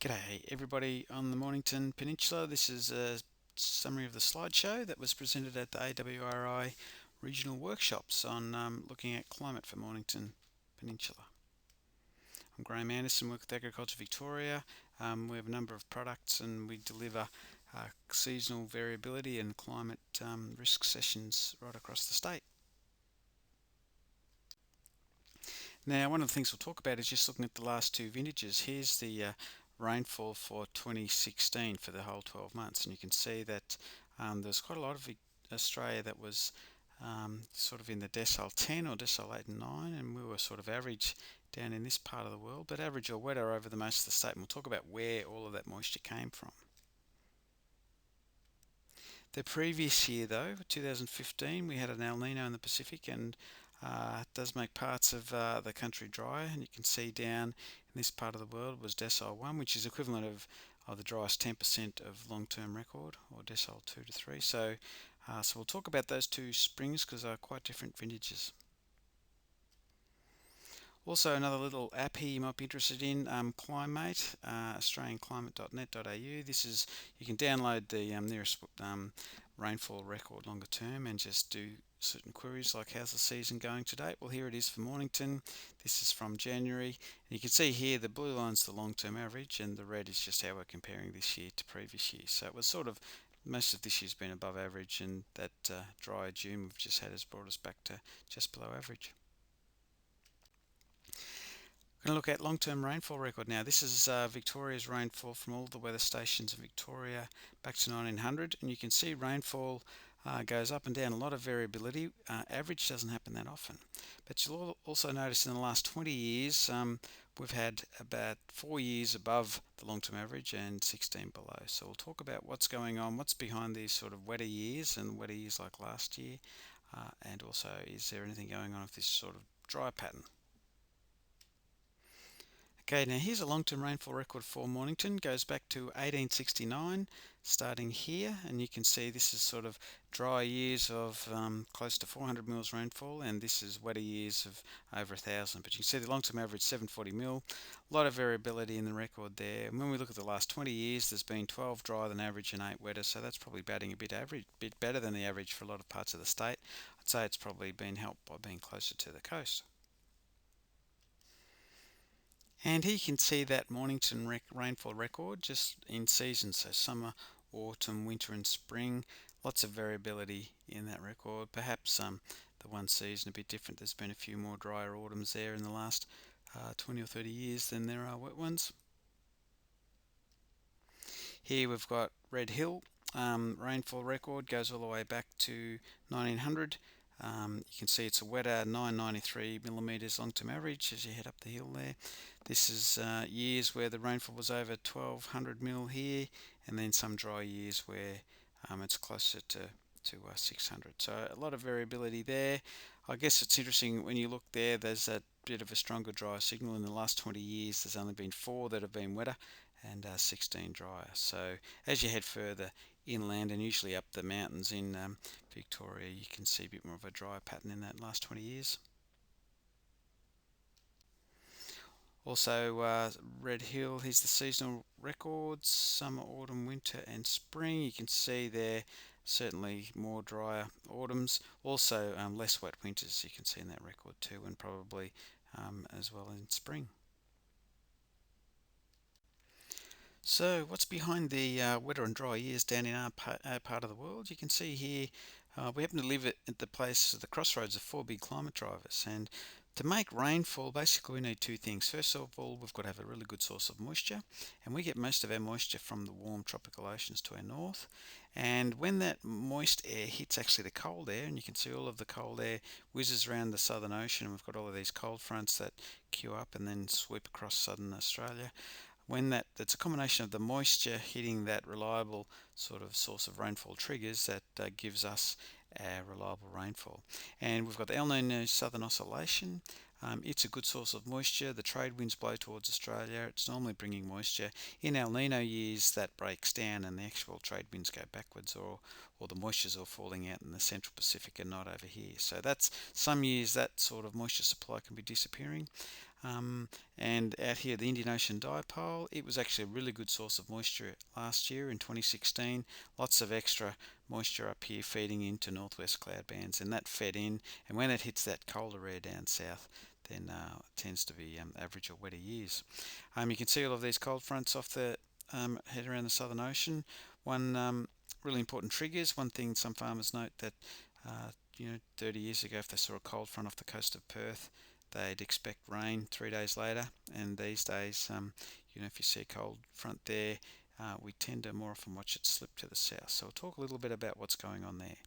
G'day everybody on the Mornington Peninsula. This is a summary of the slideshow that was presented at the AWRI regional workshops on looking at climate for Mornington Peninsula. I'm Graeme Anderson, work with Agriculture Victoria. We have a number of products and we deliver seasonal variability and climate risk sessions right across the state. Now, one of the things we'll talk about is just looking at the last two vintages. Here's the rainfall for 2016 for the whole 12 months, and you can see that there's quite a lot of Australia that was sort of in the decile 10 or decile 8 and 9, and we were sort of average down in this part of the world, but average or wetter over the most of the state, and we'll talk about where all of that moisture came from. The previous year, though, 2015, we had an El Nino in the Pacific, and it does make parts of the country drier. And you can see down in this part of the world was decile 1, which is equivalent of the driest 10% of long-term record, or decile 2 to 3. So we'll talk about those two springs because they're quite different vintages. Also, another little app here you might be interested in, Climate, australianclimate.net.au. This is, you can download the nearest rainfall record longer term and just do certain queries like how's the season going to date. Well, here it is for Mornington. This is from January. And you can see here the blue line's the long-term average and the red is just how we're comparing this year to previous years. So it was sort of, most of this year's been above average, and that dry June we've just had has brought us back to just below average. We're going to look at long-term rainfall record now. This is Victoria's rainfall from all the weather stations in Victoria back to 1900, and you can see rainfall goes up and down, a lot of variability. Average doesn't happen that often, but you'll also notice in the last 20 years we've had about 4 years above the long-term average and 16 below. So we'll talk about what's going on, what's behind these sort of wetter years and wetter years like last year, and also is there anything going on with this sort of dry pattern. Okay, now here's a long-term rainfall record for Mornington. Goes back to 1869, starting here, and you can see this is sort of dry years of close to 400 mils rainfall, and this is wetter years of over 1,000. But you can see the long-term average 740 mil. A lot of variability in the record there. And when we look at the last 20 years, there's been 12 drier than average and 8 wetter, so that's probably batting a bit better than the average for a lot of parts of the state. I'd say it's probably been helped by being closer to the coast. And here you can see that Mornington rainfall record just in seasons, so summer, autumn, winter and spring. Lots of variability in that record. Perhaps the one season a bit different. There's been a few more drier autumns there in the last 20 or 30 years than there are wet ones. Here we've got Red Hill. Rainfall record goes all the way back to 1900. You can see it's a wetter 993 millimetres long-term average as you head up the hill there. This is years where the rainfall was over 1200 mil here, and then some dry years where it's closer to 600. So a lot of variability there. I guess it's interesting when you look there, there's a bit of a stronger dry signal. In the last 20 years there's only been 4 that have been wetter and 16 drier. So as you head further inland and usually up the mountains in Victoria, you can see a bit more of a drier pattern in that last 20 years. Also Red Hill, here's the seasonal records, summer, autumn, winter and spring. You can see there certainly more drier autumns, also less wet winters you can see in that record too, and probably as well in spring. So what's behind the wetter and dry years down in our part of the world? You can see here we happen to live at the place, the crossroads of 4 big climate drivers, and to make rainfall basically we need 2 things. First of all, we've got to have a really good source of moisture, and we get most of our moisture from the warm tropical oceans to our north, and when that moist air hits actually the cold air, and you can see all of the cold air whizzes around the southern ocean, and we've got all of these cold fronts that queue up and then sweep across southern Australia. When that's a combination of the moisture hitting that reliable sort of source of rainfall triggers that gives us reliable rainfall. And we've got the El Nino Southern Oscillation. It's a good source of moisture. The trade winds blow towards Australia. It's normally bringing moisture. In El Nino years that breaks down and the actual trade winds go backwards, or the moisture's all falling out in the central Pacific and not over here. So that's some years that sort of moisture supply can be disappearing. And out here, the Indian Ocean Dipole, it was actually a really good source of moisture last year in 2016. Lots of extra moisture up here feeding into northwest cloud bands, and that fed in. And when it hits that colder air down south, then it tends to be average or wetter years. You can see all of these cold fronts off the head around the Southern Ocean. One really important triggers. One thing some farmers note that 30 years ago, if they saw a cold front off the coast of Perth, they'd expect rain 3 days later. And these days, if you see a cold front there, we tend to more often watch it slip to the south. So we'll talk a little bit about what's going on there.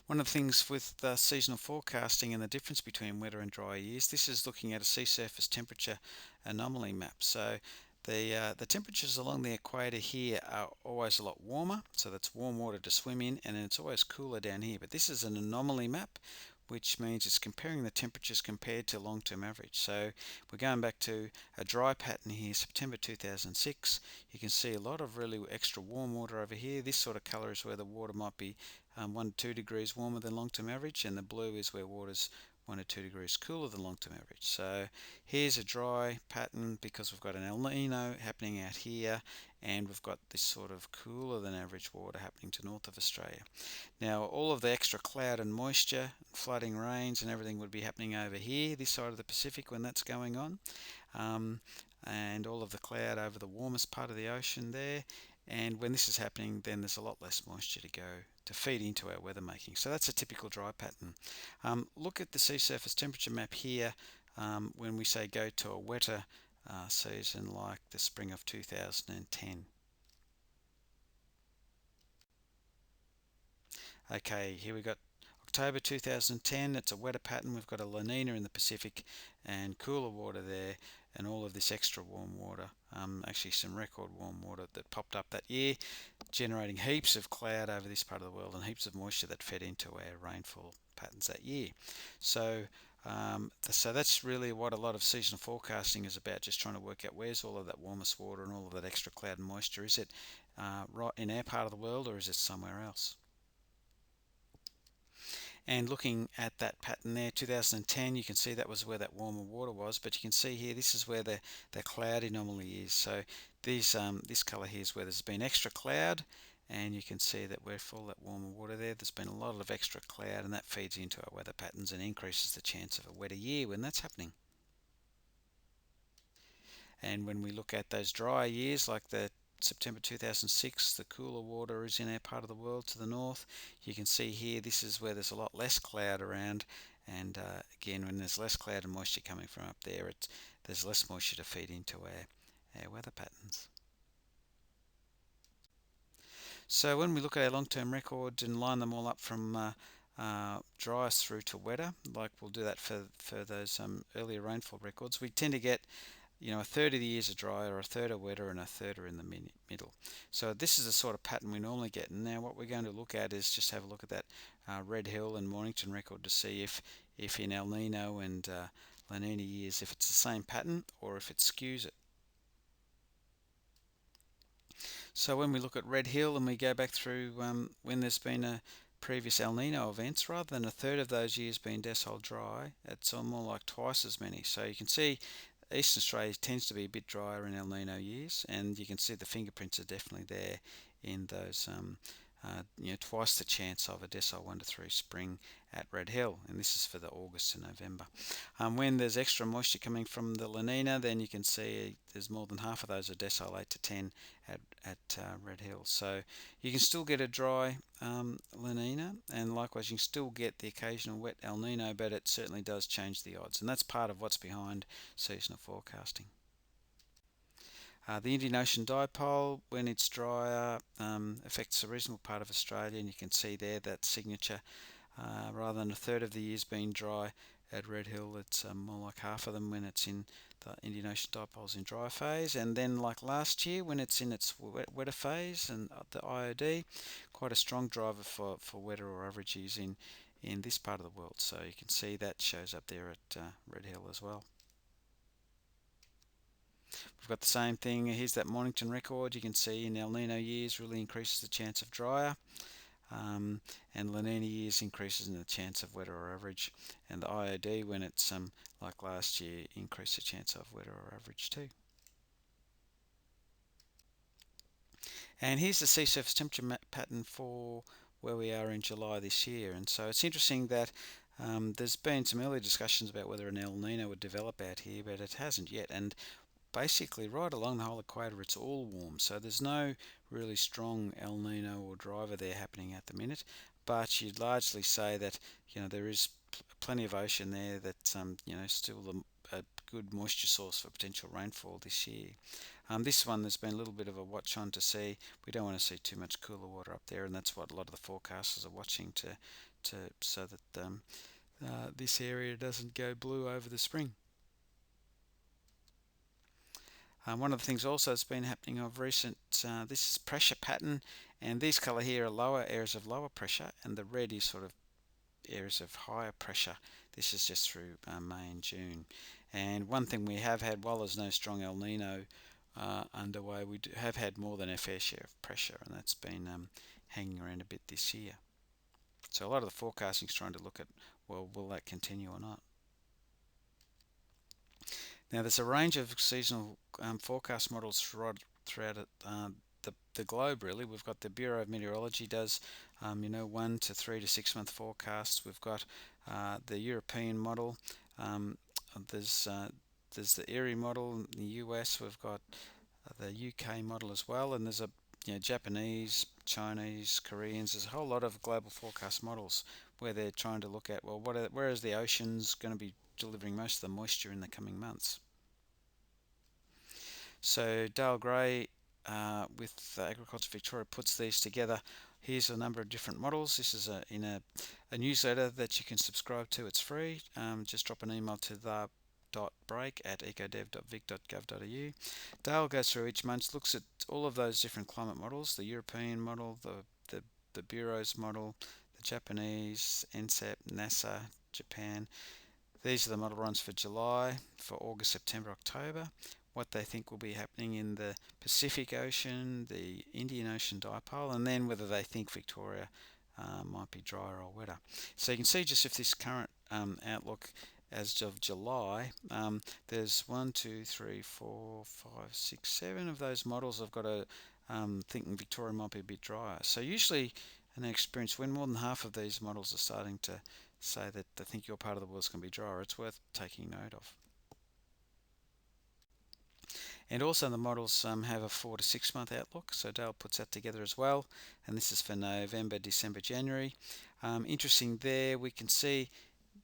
One of the things with seasonal forecasting and the difference between wetter and dry years, this is looking at a sea surface temperature anomaly map. So the temperatures along the equator here are always a lot warmer, so that's warm water to swim in, and then it's always cooler down here. But this is an anomaly map, which means it's comparing the temperatures compared to long-term average. So we're going back to a dry pattern here, September 2006. You can see a lot of really extra warm water over here. This sort of colour is where the water might be 1 to 2 degrees warmer than long-term average, and the blue is where water's 1 to 2 degrees cooler than long-term average. So here's a dry pattern because we've got an El Nino happening out here, and we've got this sort of cooler than average water happening to north of Australia. Now all of the extra cloud and moisture, flooding rains and everything would be happening over here, this side of the Pacific when that's going on, and all of the cloud over the warmest part of the ocean there. And when this is happening, then there's a lot less moisture to go to feed into our weather making. So that's a typical dry pattern. Look at the sea surface temperature map here when we say go to a wetter season like the spring of 2010. Okay, here we got October 2010. It's a wetter pattern. We've got a La Nina in the Pacific and cooler water there, and all of this extra warm water. Actually some record warm water that popped up that year, generating heaps of cloud over this part of the world and heaps of moisture that fed into our rainfall patterns that year. So that's really what a lot of seasonal forecasting is about, just trying to work out where's all of that warmest water and all of that extra cloud and moisture. Is it right in our part of the world, or is it somewhere else? And looking at that pattern there, 2010, you can see that was where that warmer water was, but you can see here this is where the cloud anomaly is. So this colour here is where there's been extra cloud, and you can see that we're full of that warmer water there. There's been a lot of extra cloud, and that feeds into our weather patterns and increases the chance of a wetter year when that's happening. And when we look at those dry years like the September 2006, the cooler water is in our part of the world to the north. You can see here this is where there's a lot less cloud around, and again when there's less cloud and moisture coming from up there, there's less moisture to feed into our weather patterns. So when we look at our long-term records and line them all up from driest through to wetter, like we'll do that for those earlier rainfall records, we tend to get a third of the years are drier, a third are wetter, and a third are in the middle. So this is the sort of pattern we normally get. And now what we're going to look at is just have a look at that Red Hill and Mornington record to see if in El Nino and La Nina years, if it's the same pattern or if it skews it. So when we look at Red Hill and we go back through when there's been a previous El Nino events, rather than a third of those years being decile dry, it's more like twice as many. So you can see Eastern Australia tends to be a bit drier in El Nino years, and you can see the fingerprints are definitely there in those, twice the chance of a decile 1 to 3 spring at Red Hill, and this is for the August to November. When there's extra moisture coming from the La Nina, then you can see there's more than half of those are decile 8 to 10 at Red Hill. So you can still get a dry La Nina, and likewise you can still get the occasional wet El Nino, but it certainly does change the odds, and that's part of what's behind seasonal forecasting. The Indian Ocean Dipole, when it's drier, affects a reasonable part of Australia, and you can see there that signature. Rather than a third of the years being dry at Red Hill, it's more like half of them when it's in the Indian Ocean Dipole's in dry phase. And then like last year when it's in its wetter phase, and the IOD, quite a strong driver for wetter or average years in this part of the world. So you can see that shows up there at Red Hill as well. We've got the same thing. Here's that Mornington record. You can see in El Nino years really increases the chance of drier. and La Nina years increases in the chance of wetter or average, and the IOD, when it's like last year, increase the chance of wetter or average too. And here's the sea surface temperature pattern for where we are in July this year. And so it's interesting that there's been some early discussions about whether an El Nino would develop out here, but it hasn't yet. And basically, right along the whole equator, it's all warm. So there's no really strong El Nino or driver there happening at the minute. But you'd largely say that there is plenty of ocean there that's still a good moisture source for potential rainfall this year. This one there's been a little bit of a watch on to see. We don't want to see too much cooler water up there, and that's what a lot of the forecasters are watching to so that this area doesn't go blue over the spring. One of the things also that's been happening of recent, this is pressure pattern, and these colour here are lower areas of lower pressure, and the red is sort of areas of higher pressure. This is just through May and June. And one thing we have had, while there's no strong El Nino underway, we have had more than our fair share of pressure, and that's been hanging around a bit this year. So a lot of the forecasting is trying to look at, well, will that continue or not? Now there's a range of seasonal forecast models throughout the globe really. We've got the Bureau of Meteorology does 1 to 3 to 6 month forecasts. We've got the European model. There's the AWRI model in the US. We've got the UK model as well, and there's a Japanese, Chinese, Koreans. There's a whole lot of global forecast models where they're trying to look at, well, where is the oceans going to be delivering most of the moisture in the coming months. So Dale Gray with Agriculture Victoria puts these together. Here's a number of different models. This is in a newsletter that you can subscribe to. It's free. Just drop an email to the.break@ecodev.vic.gov.au. Dale goes through each month, looks at all of those different climate models, the European model, the Bureau's model, the Japanese, NSAP, NASA, Japan. These are the model runs for July, for August, September, October, what they think will be happening in the Pacific Ocean, the Indian Ocean dipole, and then whether they think Victoria might be drier or wetter. So you can see just if this current outlook as of July, there's 1, 2, 3, 4, 5, 6, 7 of those models have got a thinking Victoria might be a bit drier. So usually in experience, when more than half of these models are starting to say that they think your part of the world's going to be drier, it's worth taking note of. And also the models have a 4 to 6 month outlook, so Dale puts that together as well, and this is for November, December, January. Interesting there, we can see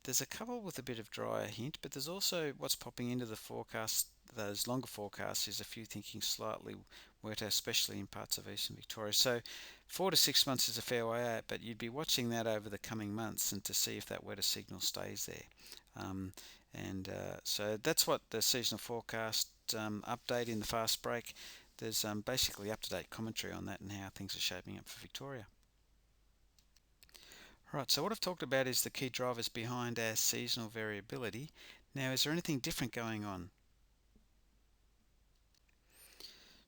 there's a couple with a bit of drier hint, but there's also what's popping into the forecast, those longer forecasts, is a few thinking slightly wetter, especially in parts of eastern Victoria. So 4 to 6 months is a fair way out, but you'd be watching that over the coming months and to see if that wetter signal stays there. So that's what the seasonal forecast update in the fast break. There's basically up-to-date commentary on that and how things are shaping up for Victoria. Right, so what I've talked about is the key drivers behind our seasonal variability. Now, is there anything different going on?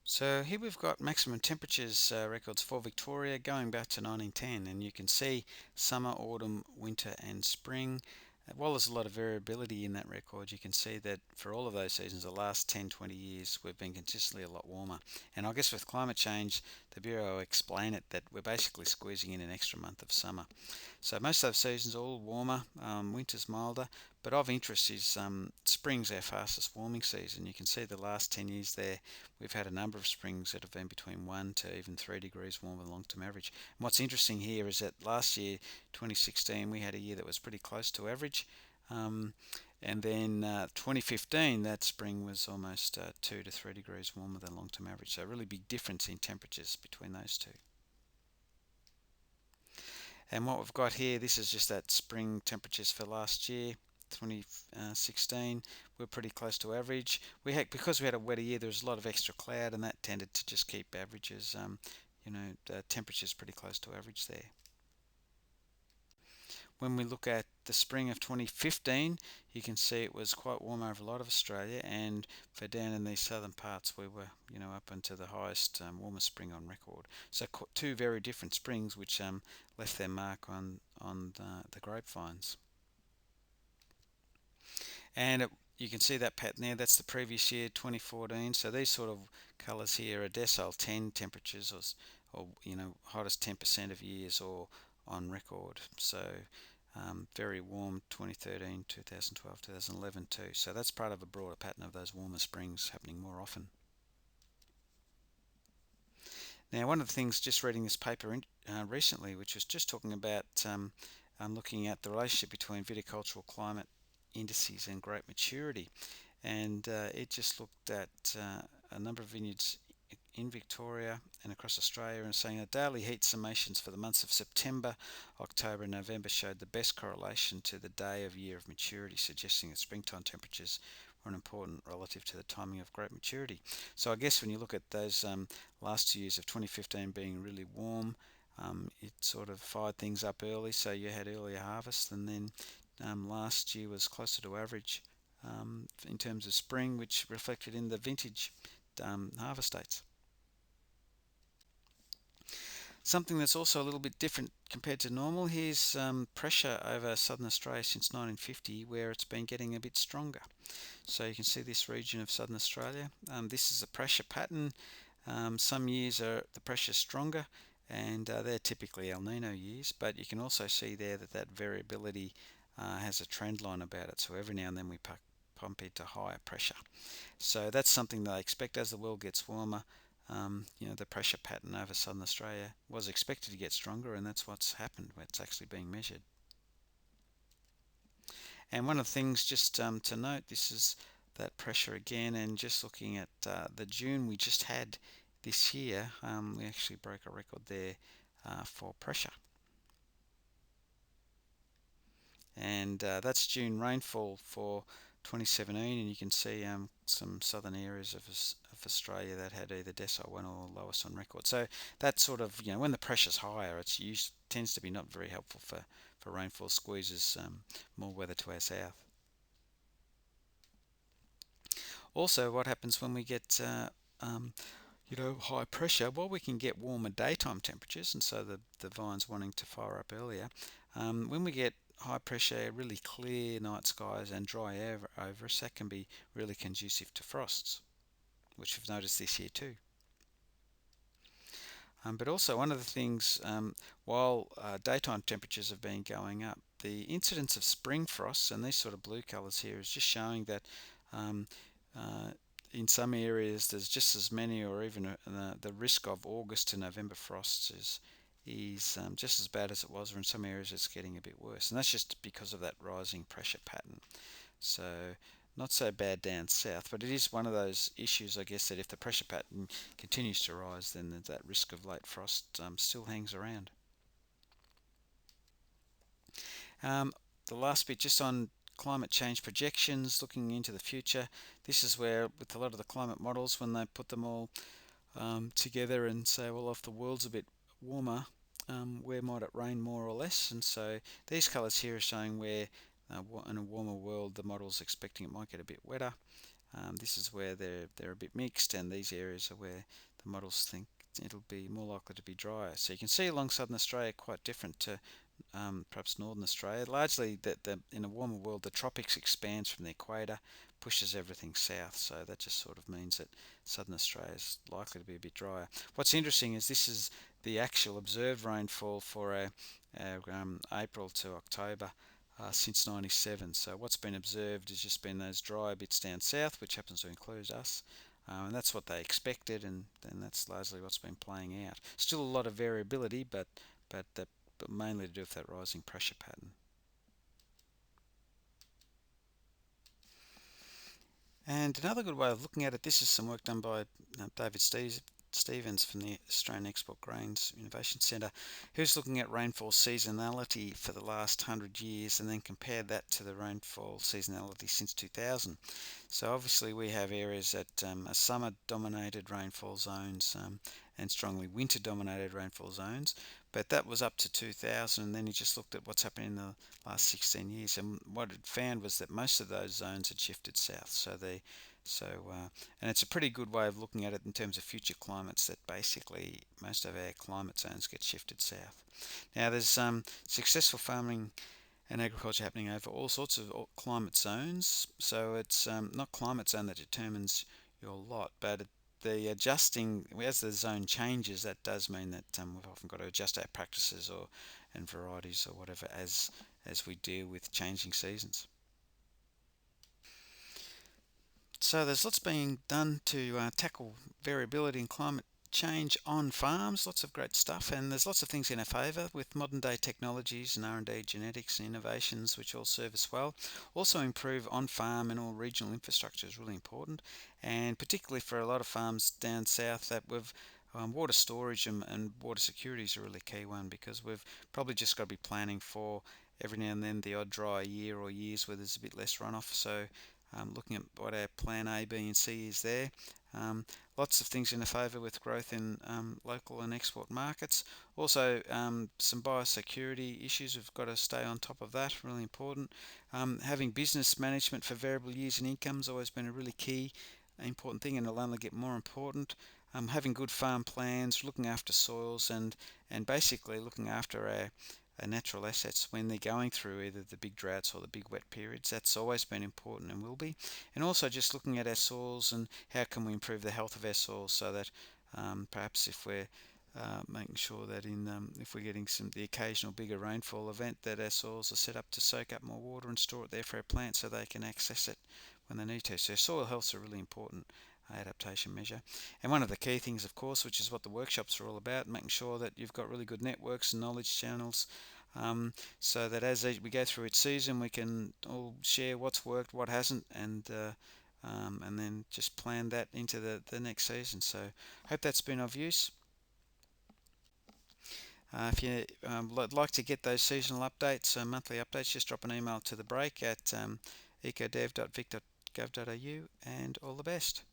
So here we've got maximum temperatures records for Victoria going back to 1910, and you can see summer, autumn, winter and spring. While there's a lot of variability in that record, you can see that for all of those seasons, the last 10-20 years, we've been consistently a lot warmer. And I guess with climate change, the Bureau explain it that we're basically squeezing in an extra month of summer. So most of those seasons are all warmer, winter's milder, but of interest is spring's our fastest warming season. You can see the last 10 years there, we've had a number of springs that have been between 1 to even 3 degrees warmer than long-term average. And what's interesting here is that last year, 2016, we had a year that was pretty close to average. And then 2015, that spring was almost 2 to 3 degrees warmer than long-term average. So a really big difference in temperatures between those two. And what we've got here, this is just that spring temperatures for last year, 2016. We're pretty close to average. Because we had a wetter year, there was a lot of extra cloud, and that tended to just keep averages, the temperatures pretty close to average there. When we look at the spring of 2015, you can see it was quite warm over a lot of Australia, and for down in these southern parts, we were, up into the highest, warmest spring on record. So two very different springs, which left their mark on the grapevines. And you can see that pattern there. That's the previous year, 2014. So these sort of colours here are decile 10 temperatures, or hottest 10% of years or on record. So very warm 2013, 2012, 2011 too. So that's part of a broader pattern of those warmer springs happening more often. Now, one of the things, just reading this paper recently, which was just talking about looking at the relationship between viticultural climate indices and grape maturity, and it just looked at a number of vineyards in Victoria and across Australia, and saying that daily heat summations for the months of September, October and November showed the best correlation to the day of year of maturity, suggesting that springtime temperatures were important relative to the timing of grape maturity. So I guess when you look at those last 2 years of 2015 being really warm, it sort of fired things up early, so you had earlier harvest, and then last year was closer to average in terms of spring, which reflected in the vintage harvest dates. Something that's also a little bit different compared to normal, here's pressure over southern Australia since 1950, where it's been getting a bit stronger. So you can see this region of southern Australia. This is a pressure pattern. Some years the pressure's stronger, and they're typically El Nino years, but you can also see there that variability has a trend line about it. So every now and then we pump into higher pressure. So that's something that I expect as the world gets warmer. The pressure pattern over southern Australia was expected to get stronger, and that's what's happened. It's actually being measured. And one of the things just to note, this is that pressure again, and just looking at the June we just had this year, we actually broke a record there for pressure. And that's June rainfall for 2017, and you can see some southern areas of Australia that had either decile 1 or lowest on record. So that sort of, when the pressure's higher, it tends to be not very helpful for rainfall, squeezes more weather to our south. Also, what happens when we get high pressure? Well, we can get warmer daytime temperatures, and so the vine's wanting to fire up earlier. When we get high pressure, really clear night skies and dry air over us, that can be really conducive to frosts, which we've noticed this year too. But also one of the things, while daytime temperatures have been going up, the incidence of spring frosts, and these sort of blue colours here, is just showing that in some areas there's just as many, or even the risk of August to November frosts is just as bad as it was, or in some areas it's getting a bit worse, and that's just because of that rising pressure pattern. So not so bad down south, but it is one of those issues, I guess, that if the pressure pattern continues to rise, then that risk of late frost still hangs around. The last bit just on climate change projections, looking into the future. This is where, with a lot of the climate models, when they put them all together and say, well, if the world's a bit warmer, where might it rain more or less? And so these colours here are showing where in a warmer world the model's expecting it might get a bit wetter. This is where they're a bit mixed, and these areas are where the models think it'll be more likely to be drier. So you can see along southern Australia quite different to perhaps northern Australia. Largely that in a warmer world the tropics expands from the equator, pushes everything south, so that just sort of means that southern Australia is likely to be a bit drier. What's interesting is this is the actual observed rainfall for April to October since 97. So what's been observed has just been those dry bits down south, which happens to include us, and that's what they expected, and that's largely what's been playing out. Still a lot of variability, but mainly to do with that rising pressure pattern. And another good way of looking at it, this is some work done by David Stevens from the Australian Export Grains Innovation Centre, who's looking at rainfall seasonality for the last 100 years and then compared that to the rainfall seasonality since 2000. So obviously we have areas that are summer-dominated rainfall zones and strongly winter-dominated rainfall zones, but that was up to 2000, and then he just looked at what's happened in the last 16 years, and what it found was that most of those zones had shifted south. So and it's a pretty good way of looking at it in terms of future climates, that basically most of our climate zones get shifted south. Now there's successful farming and agriculture happening over all sorts of climate zones. So it's not climate zone that determines your lot, but the adjusting as the zone changes, that does mean that we've often got to adjust our practices or and varieties or whatever as we deal with changing seasons. So there's lots being done to tackle variability in climate change on farms, lots of great stuff, and there's lots of things in our favour with modern day technologies and R&D genetics and innovations which all serve us well. Also improve on farm and all regional infrastructure is really important, and particularly for a lot of farms down south that we've water storage and water security is a really key one, because we've probably just got to be planning for every now and then the odd dry year or years where there's a bit less runoff. So looking at what our plan A, B, and C is there. Lots of things in the favour with growth in local and export markets. Also, some biosecurity issues. We've got to stay on top of that. Really important. Having business management for variable years and incomes always been a really key, important thing, and it'll only get more important. Having good farm plans, looking after soils, and basically looking after our natural assets when they're going through either the big droughts or the big wet periods. That's always been important and will be. And also just looking at our soils and how can we improve the health of our soils, so that perhaps if we're making sure that if we're getting the occasional bigger rainfall event, that our soils are set up to soak up more water and store it there for our plants so they can access it when they need to. So soil health's a really important adaptation measure. And one of the key things, of course, which is what the workshops are all about, making sure that you've got really good networks and knowledge channels, so that as we go through each season, we can all share what's worked, what hasn't, and then just plan that into the next season. So hope that's been of use. If you like to get those seasonal updates, monthly updates, just drop an email to the break at ecodev.vic.gov.au, and all the best.